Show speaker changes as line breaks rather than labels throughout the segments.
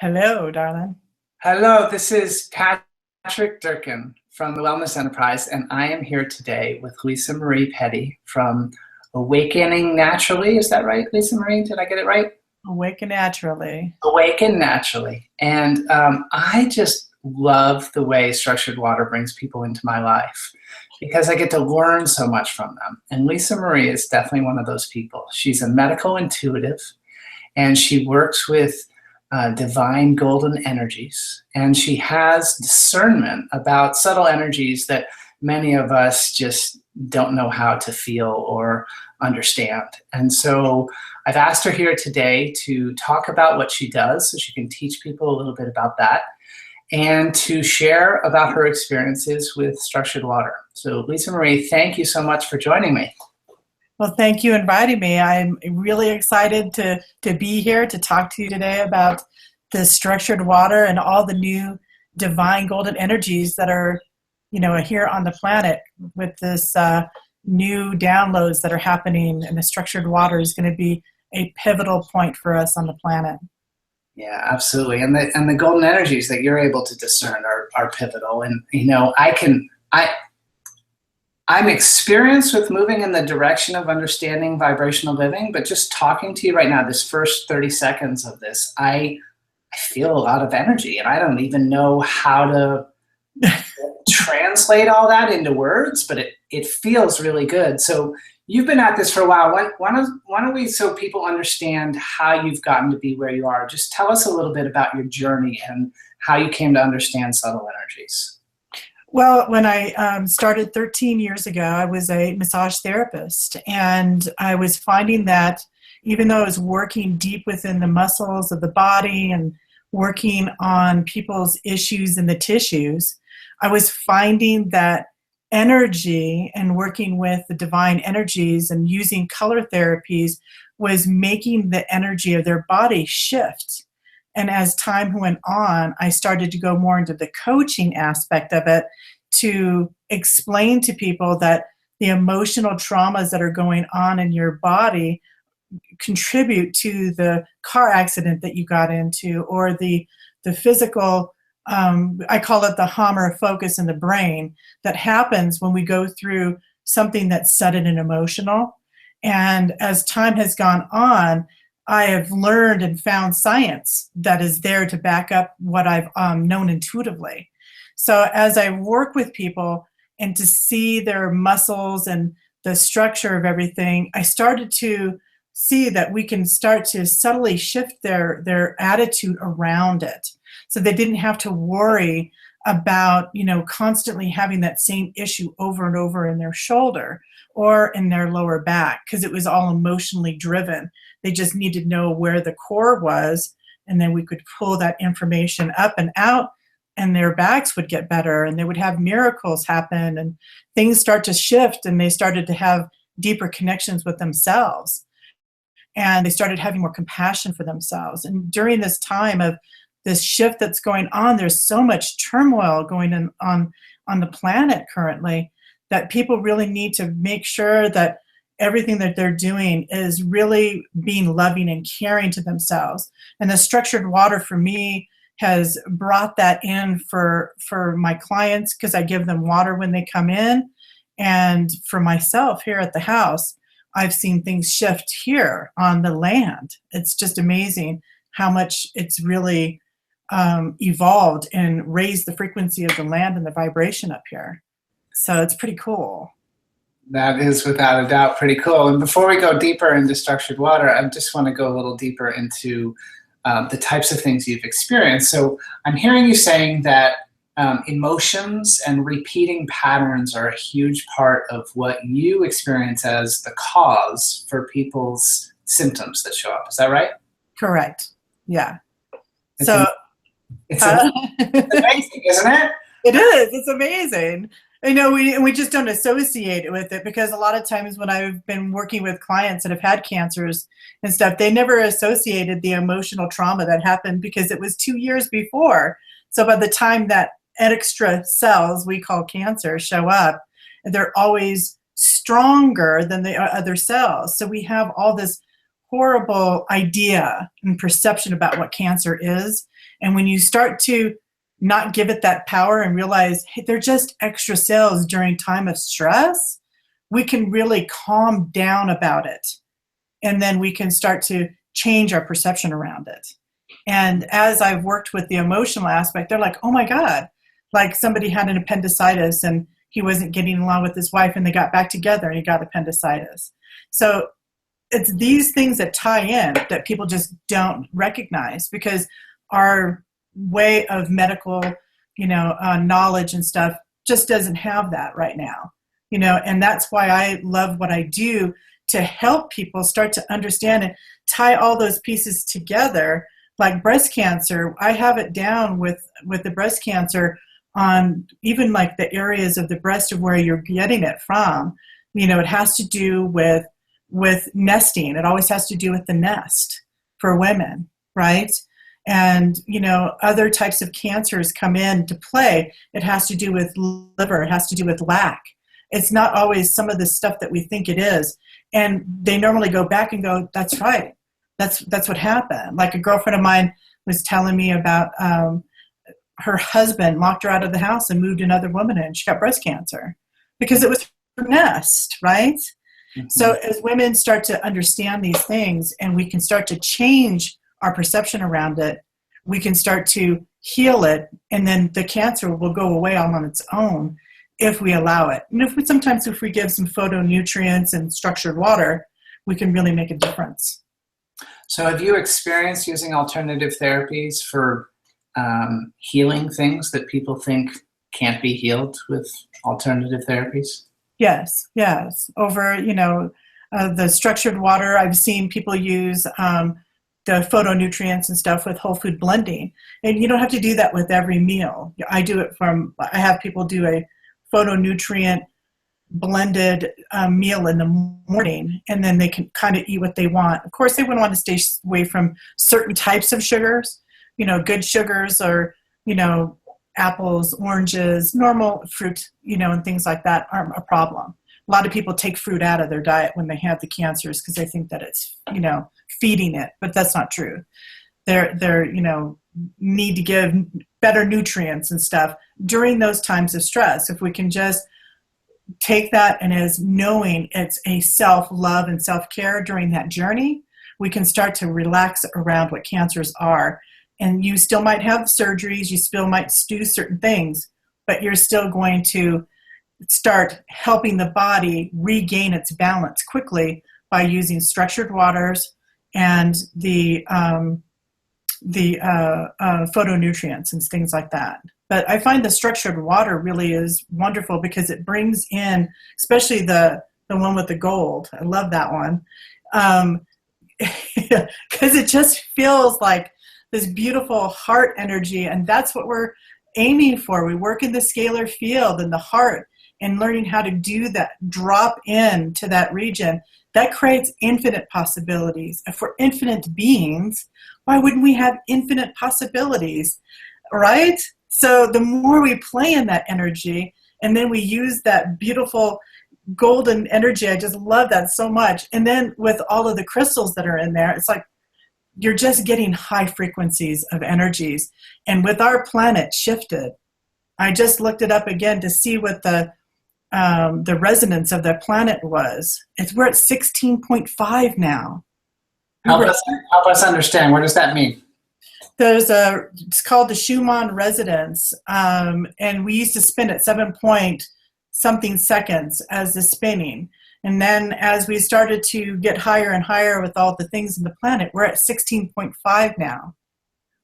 Hello, darling.
Hello, this is Patrick Durkin from the Wellness Enterprise, and I am here today with Lisa Marie Petty from Awakening Naturally. Is that right, Lisa Marie? Did I get it right?
Awaken naturally.
Awaken Naturally. And I just love the way structured water brings people into my life because I get to learn so much from them. And Lisa Marie is definitely one of those people. She's a medical intuitive, and she works with divine golden energies, and she has discernment about subtle energies that many of us just don't know how to feel or understand. And so I've asked her here today to talk about what she does so she can teach people a little bit about that and to share about her experiences with structured water. So Lisa Marie, thank you so much for joining me.
Well, thank you for inviting me. I'm really excited to be here to talk to you today about the structured water and all the new divine golden energies that are, here on the planet with this new downloads that are happening, and the structured water is going to be a pivotal point for us on the planet.
Yeah, absolutely. And the golden energies that you're able to discern are pivotal. And I'm experienced with moving in the direction of understanding vibrational living, but just talking to you right now, this first 30 seconds of this, I feel a lot of energy, and I don't even know how to translate all that into words, but it feels really good. So you've been at this for a while. Why don't we, so people understand how you've gotten to be where you are, just tell us a little bit about your journey and how you came to understand subtle energies.
Well, when I started 13 years ago, I was a massage therapist, and I was finding that even though I was working deep within the muscles of the body and working on people's issues in the tissues, I was finding that energy and working with the divine energies and using color therapies was making the energy of their body shift. And as time went on, I started to go more into the coaching aspect of it to explain to people that the emotional traumas that are going on in your body contribute to the car accident that you got into, or the physical, I call it the Hammer focus in the brain, that happens when we go through something that's sudden and emotional. And as time has gone on, I have learned and found science that is there to back up what I've known intuitively. So as I work with people and to see their muscles and the structure of everything, I started to see that we can start to subtly shift their attitude around it. So they didn't have to worry about, constantly having that same issue over and over in their shoulder or in their lower back, because it was all emotionally driven. They just needed to know where the core was, and then we could pull that information up and out, and their backs would get better, and they would have miracles happen, and things start to shift, and they started to have deeper connections with themselves, and they started having more compassion for themselves. And during this time of this shift that's going on, there's so much turmoil going on the planet currently that people really need to make sure that everything that they're doing is really being loving and caring to themselves. And the structured water for me has brought that in for my clients, because I give them water when they come in. And for myself here at the house, I've seen things shift here on the land. It's just amazing how much it's really evolved and raised the frequency of the land and the vibration up here. So it's pretty cool.
That is without a doubt pretty cool. And before we go deeper into structured water, I just want to go a little deeper into the types of things you've experienced. So I'm hearing you saying that emotions and repeating patterns are a huge part of what you experience as the cause for people's symptoms that show up. Is that right?
Correct. Yeah.
It's amazing, isn't it?
It is. It's amazing. We just don't associate it with it, because a lot of times when I've been working with clients that have had cancers and stuff, they never associated the emotional trauma that happened because it was 2 years before. So by the time that extra cells we call cancer show up, they're always stronger than the other cells. So we have all this horrible idea and perception about what cancer is. And when you start to not give it that power and realize, hey, they're just extra cells during time of stress, we can really calm down about it. And then we can start to change our perception around it. And as I've worked with the emotional aspect, they're like, oh my God, like somebody had an appendicitis and he wasn't getting along with his wife and they got back together and he got appendicitis. So it's these things that tie in that people just don't recognize, because our way of medical, knowledge and stuff just doesn't have that right now, and that's why I love what I do, to help people start to understand and tie all those pieces together. Like breast cancer, I have it down with the breast cancer on even like the areas of the breast of where you're getting it from. It has to do with nesting. It always has to do with the nest for women, right? And, other types of cancers come into play. It has to do with liver. It has to do with lack. It's not always some of the stuff that we think it is. And they normally go back and go, that's right. That's what happened. Like a girlfriend of mine was telling me about her husband locked her out of the house and moved another woman in. She got breast cancer because it was her nest, right? Mm-hmm. So as women start to understand these things and we can start to change our perception around it, we can start to heal it, and then the cancer will go away all on its own if we allow it. And if we give some phytonutrients and structured water, we can really make a difference.
So have you experienced using alternative therapies for healing things that people think can't be healed with alternative therapies?
Yes. Over, the structured water, I've seen people use the phytonutrients and stuff with whole food blending. And you don't have to do that with every meal. I have people do a phytonutrient blended meal in the morning, and then they can kind of eat what they want. Of course, they wouldn't want to stay away from certain types of sugars. Good sugars are, apples, oranges, normal fruit, and things like that aren't a problem. A lot of people take fruit out of their diet when they have the cancers because they think that it's, feeding it, but that's not true. They're need to give better nutrients and stuff during those times of stress. If we can just take that and as knowing it's a self-love and self-care during that journey, we can start to relax around what cancers are. And you still might have surgeries, you still might do certain things, but you're still going to start helping the body regain its balance quickly by using structured waters and the phytonutrients and things like that. But I find the structured water really is wonderful because it brings in, especially the one with the gold. I love that one. Because it just feels like this beautiful heart energy, and that's what we're aiming for. We work in the scalar field in the heart and learning how to do that, drop in to that region. That creates infinite possibilities. If we're infinite beings, why wouldn't we have infinite possibilities, right? So the more we play in that energy, and then we use that beautiful golden energy, I just love that so much. And then with all of the crystals that are in there, it's like you're just getting high frequencies of energies. And with our planet shifted, I just looked it up again to see what the resonance of the planet was. We're at 16.5 now.
Help us understand. What does that mean?
It's called the Schumann resonance, and we used to spin at 7 point something seconds as the spinning. And then as we started to get higher and higher with all the things in the planet, we're at 16.5 now.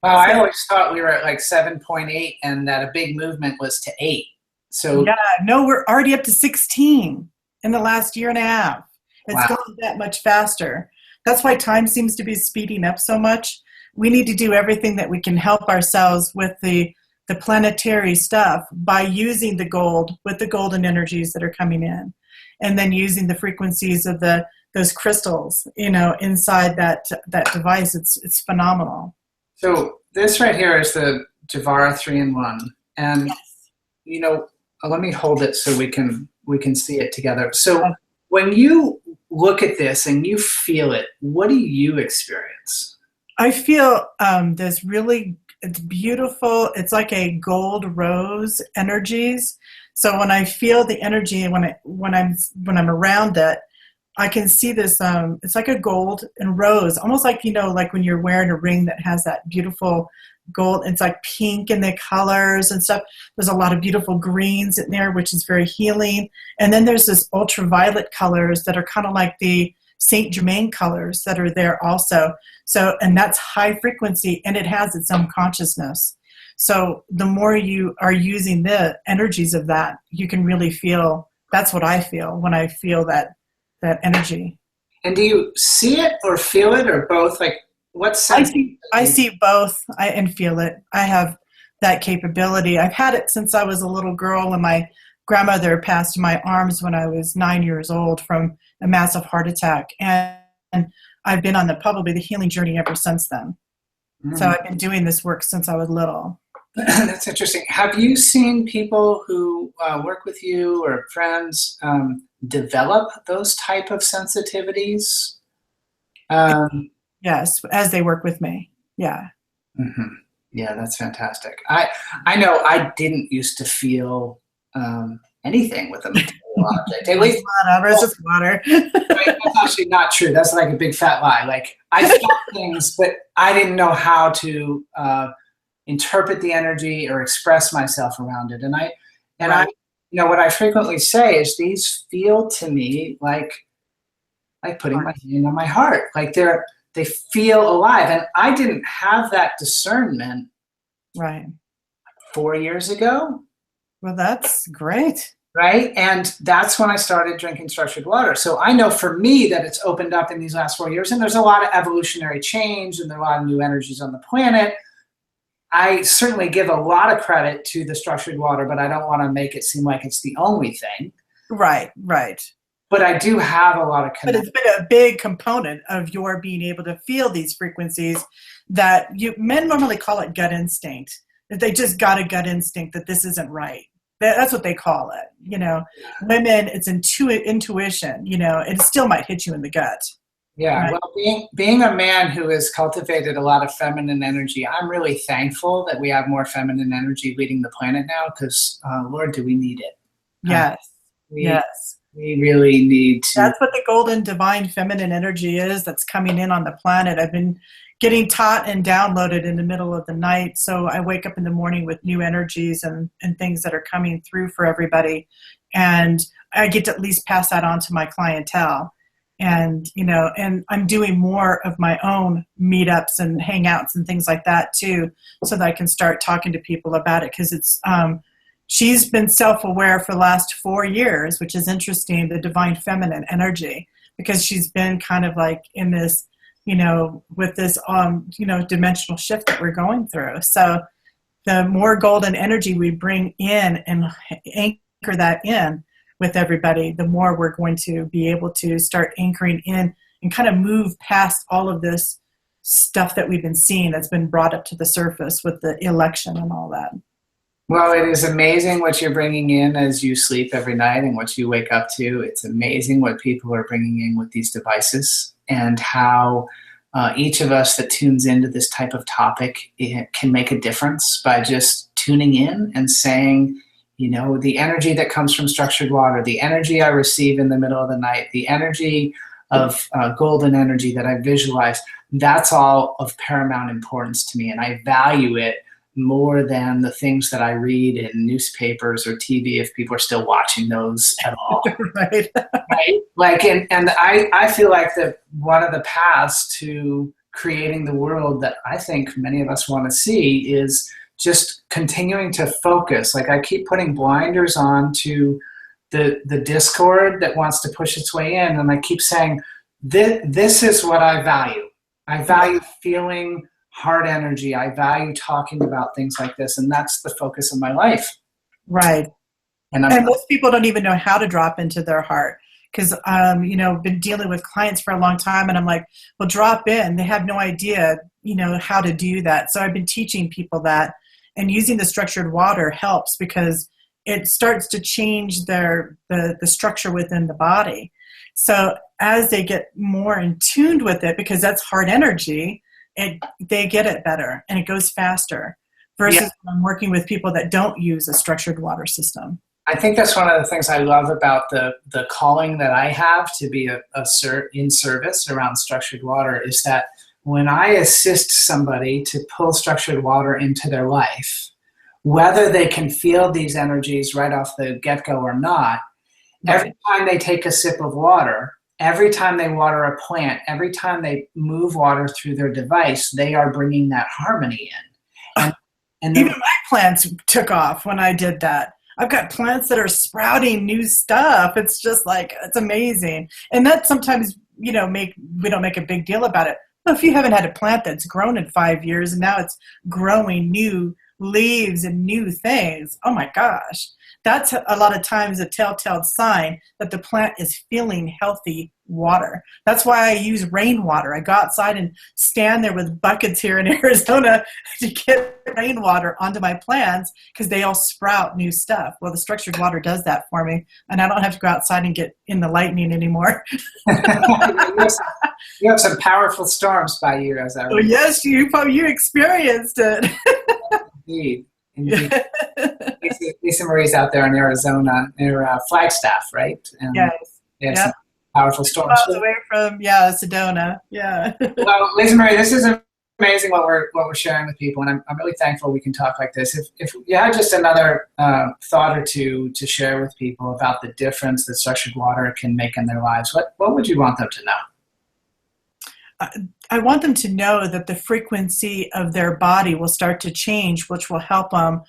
Well, I always thought we were at like 7.8 and that a big movement was to 8. So
yeah, no, we're already up to 16 in the last year and a half. It's going that much faster. That's why time seems to be speeding up so much. We need to do everything that we can help ourselves with the planetary stuff by using the gold with the golden energies that are coming in, and then using the frequencies of those crystals, inside that device. It's phenomenal.
So this right here is the Jivara 3-in-1, and yes. Let me hold it so we can see it together. So when you look at this and you feel it, what do you experience?
I feel this really, it's beautiful. It's like a gold rose energies. So when I feel the energy, when I'm around it, I can see this. It's like a gold and rose, almost like, like when you're wearing a ring that has that beautiful gold. It's like pink in the colors and stuff. There's a lot of beautiful greens in there, which is very healing. And then there's this ultraviolet colors that are kind of like the Saint Germain colors that are there also. So, and that's high frequency, and it has its own consciousness. So the more you are using the energies of that, you can really feel. That's what I feel when I feel that energy.
And do you see it or feel it or both? Like, what sense?
I see both and feel it. I have that capability. I've had it since I was a little girl, and my grandmother passed in my arms when I was 9 years old from a massive heart attack. And I've been on probably the healing journey ever since then. So I've been doing this work since I was little.
That's interesting. Have you seen people who work with you or friends develop those type of sensitivities?
Yes, as they work with me. Yeah.
Mm-hmm. Yeah, that's fantastic. I know I didn't used to feel anything with a material object. At least
whatever, it's just water.
Right, that's actually not true. That's like a big fat lie. Like, I felt things, but I didn't know how to interpret the energy or express myself around it. And I, what I frequently say is these feel to me like putting my hand on my heart. Like they feel alive. And I didn't have that discernment 4 years ago.
Well, that's great.
Right? And that's when I started drinking structured water. So I know for me that it's opened up in these last 4 years, and there's a lot of evolutionary change and there are a lot of new energies on the planet. I certainly give a lot of credit to the structured water, but I don't want to make it seem like it's the only thing.
Right.
But I do have a lot of
But it's been a big component of your being able to feel these frequencies that men normally call it gut instinct. That they just got a gut instinct that this isn't right. That's what they call it. Women, it's intuition. It still might hit you in the gut.
Yeah. Right? Well, being a man who has cultivated a lot of feminine energy, I'm really thankful that we have more feminine energy leading the planet now, because Lord, do we need it?
Yes.
Yes. We really need to.
That's what the golden divine feminine energy is that's coming in on the planet. I've been getting taught and downloaded in the middle of the night. So I wake up in the morning with new energies and things that are coming through for everybody. And I get to at least pass that on to my clientele. And, and I'm doing more of my own meetups and hangouts and things like that too, so that I can start talking to people about it. Cause it's, she's been self-aware for the last 4 years, which is interesting, the divine feminine energy, because she's been kind of like in this, with this, dimensional shift that we're going through. So the more golden energy we bring in and anchor that in with everybody, the more we're going to be able to start anchoring in and kind of move past all of this stuff that we've been seeing that's been brought up to the surface with the election and all that.
Well, it is amazing what you're bringing in as you sleep every night and what you wake up to. It's amazing what people are bringing in with these devices, and how each of us that tunes into this type of topic can make a difference by just tuning in and saying, the energy that comes from structured water, the energy I receive in the middle of the night, the energy of golden energy that I visualize, that's all of paramount importance to me. And I value it more than the things that I read in newspapers or TV, if people are still watching those at all.
Right.
Like, and I feel like that one of the paths to creating the world that I think many of us want to see is just continuing to focus. Like, I keep putting blinders on to the discord that wants to push its way in, and I keep saying, this is what I value. I value feeling heart energy. I value talking about things like this, and that's the focus of my life.
Right. And most people don't even know how to drop into their heart, because been dealing with clients for a long time, and I'm like, well, drop in. They have no idea, how to do that. So I've been teaching people that, and using the structured water helps, because it starts to change the structure within the body. So as they get more in tuned with it, because that's hard energy, they get it better and it goes faster versus when I'm working with people that don't use a structured water system.
I think that's one of the things I love about the calling that I have to be in service around structured water is that when I assist somebody to pull structured water into their life, whether they can feel these energies right off the get-go or not, every time they take a sip of water, every time they water a plant, every time they move water through their device, they are bringing that harmony in. And
even my plants took off when I did that. I've got plants that are sprouting new stuff. It's just like, it's amazing. And that sometimes, we don't make a big deal about it. Well, if you haven't had a plant that's grown in 5 years and now it's growing new leaves and new things, oh my gosh. That's a lot of times a telltale sign that the plant is feeling healthy water. That's why I use rainwater. I go outside and stand there with buckets here in Arizona to get rainwater onto my plants because they all sprout new stuff. Well, the structured water does that for me, and I don't have to go outside and get in the lightning anymore.
You have some powerful storms by you, as I remember.
Oh, yes, you experienced it.
Indeed. Lisa Marie's out there in Arizona, near Flagstaff, right? And
yes.
Some powerful storms.
Miles away from Sedona. Yeah.
Well, Lisa Marie, this is amazing what we're sharing with people, and I'm really thankful we can talk like this. If you had just another thought or two to share with people about the difference that structured water can make in their lives, what would you want them to know?
I want them to know that the frequency of their body will start to change, which will help them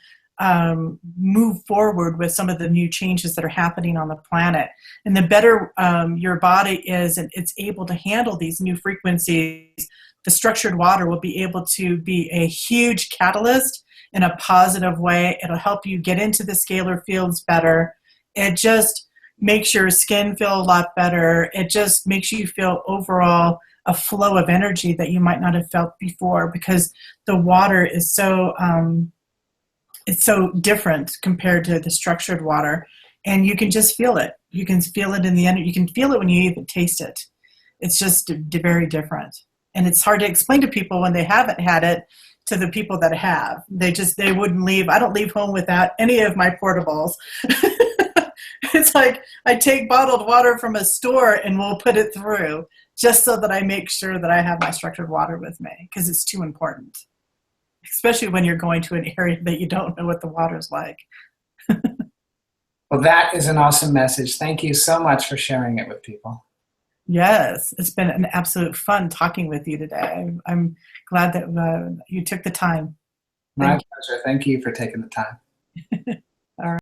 move forward with some of the new changes that are happening on the planet. And the better your body is and it's able to handle these new frequencies, the structured water will be able to be a huge catalyst in a positive way. It'll help you get into the scalar fields better. It just makes your skin feel a lot better. It just makes you feel overall a flow of energy that you might not have felt before because the water is so it's so different compared to the structured water, and you can just feel it. You can feel it in the energy. You can feel it when you even taste it. It's just very different, and it's hard to explain to people when they haven't had it to the people that have. They wouldn't leave. I don't leave home without any of my portables. It's like I take bottled water from a store and we'll put it through just so that I make sure that I have my structured water with me because it's too important, especially when you're going to an area that you don't know what the water's like.
Well, that is an awesome message. Thank you so much for sharing it with people.
Yes, it's been an absolute fun talking with you today. I'm glad that you took the time.
My pleasure. Thank you for taking the time.
All right.